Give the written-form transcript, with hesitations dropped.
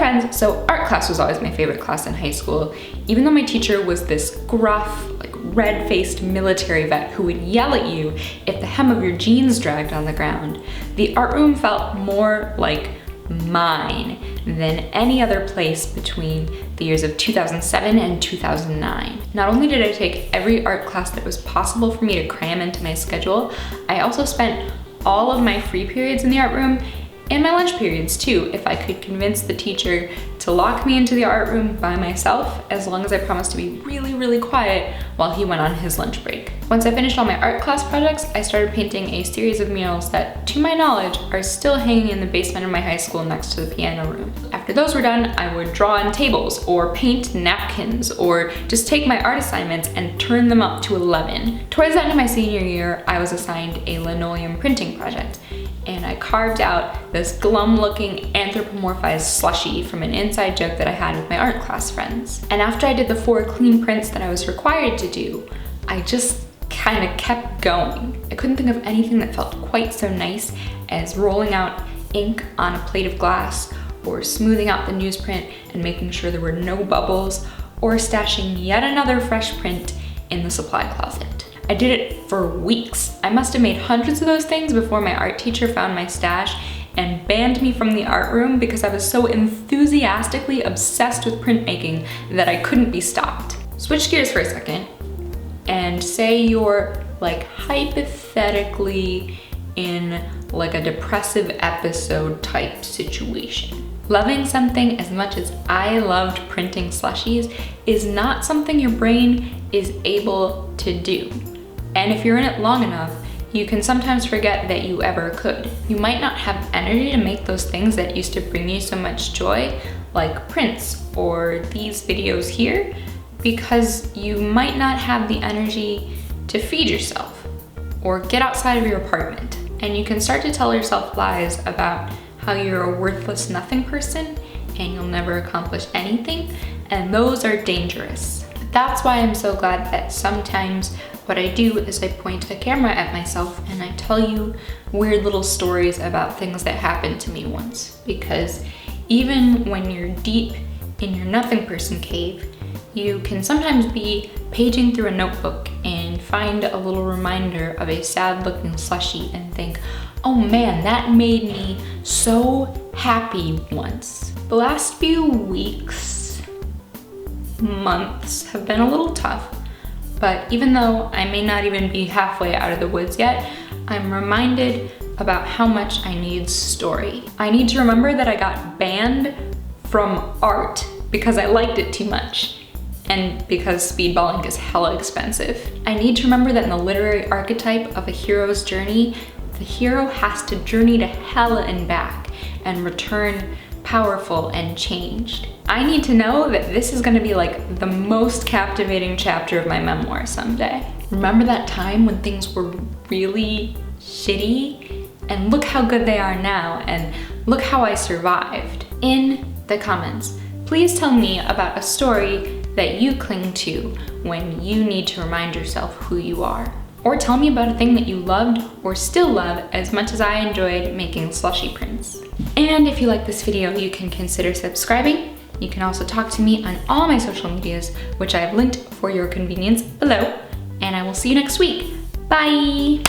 friends, so art class was always my favorite class in high school, even though my teacher was this gruff, like red-faced military vet who would yell at you if the hem of your jeans dragged on the ground. The art room felt more like mine than any other place between the years of 2007 and 2009. Not only did I take every art class that was possible for me to cram into my schedule, I also spent all of my free periods in the art room and my lunch periods too, if I could convince the teacher to lock me into the art room by myself, as long as I promised to be really, really quiet while he went on his lunch break. Once I finished all my art class projects, I started painting a series of murals that, to my knowledge, are still hanging in the basement of my high school next to the piano room. After those were done, I would draw on tables, or paint napkins, or just take my art assignments and turn them up to 11. Towards the end of my senior year, I was assigned a linoleum printing project, and I carved out this glum-looking anthropomorphized slushie from an inside joke that I had with my art class friends. And after I did the 4 clean prints that I was required to do, I just kind of kept going. I couldn't think of anything that felt quite so nice as rolling out ink on a plate of glass, or smoothing out the newsprint and making sure there were no bubbles, or stashing yet another fresh print in the supply closet. I did it for weeks. I must have made hundreds of those things before my art teacher found my stash and banned me from the art room because I was so enthusiastically obsessed with printmaking that I couldn't be stopped. Switch gears for a second and say you're like hypothetically in like a depressive episode type situation. Loving something as much as I loved printing slushies is not something your brain is able to do. And if you're in it long enough, you can sometimes forget that you ever could. You might not have energy to make those things that used to bring you so much joy, like prints or these videos here, because you might not have the energy to feed yourself or get outside of your apartment. And you can start to tell yourself lies about how you're a worthless nothing person and you'll never accomplish anything, and those are dangerous. That's why I'm so glad that sometimes what I do is I point a camera at myself and I tell you weird little stories about things that happened to me once. Because even when you're deep in your nothing person cave, you can sometimes be paging through a notebook and find a little reminder of a sad looking slushie and think, oh man, that made me so happy once. The last few weeks, months have been a little tough, but even though I may not even be halfway out of the woods yet, I'm reminded about how much I need story. I need to remember that I got banned from art because I liked it too much, and because speedballing is hella expensive. I need to remember that in the literary archetype of a hero's journey, the hero has to journey to hell and back and return powerful and changed. I need to know that this is gonna be like the most captivating chapter of my memoir someday. Remember that time when things were really shitty? And look how good they are now, and look how I survived. In the comments, please tell me about a story that you cling to when you need to remind yourself who you are. Or tell me about a thing that you loved or still love as much as I enjoyed making slushie prints. And if you like this video, you can consider subscribing. You can also talk to me on all my social medias, which I have linked for your convenience below. And I will see you next week. Bye!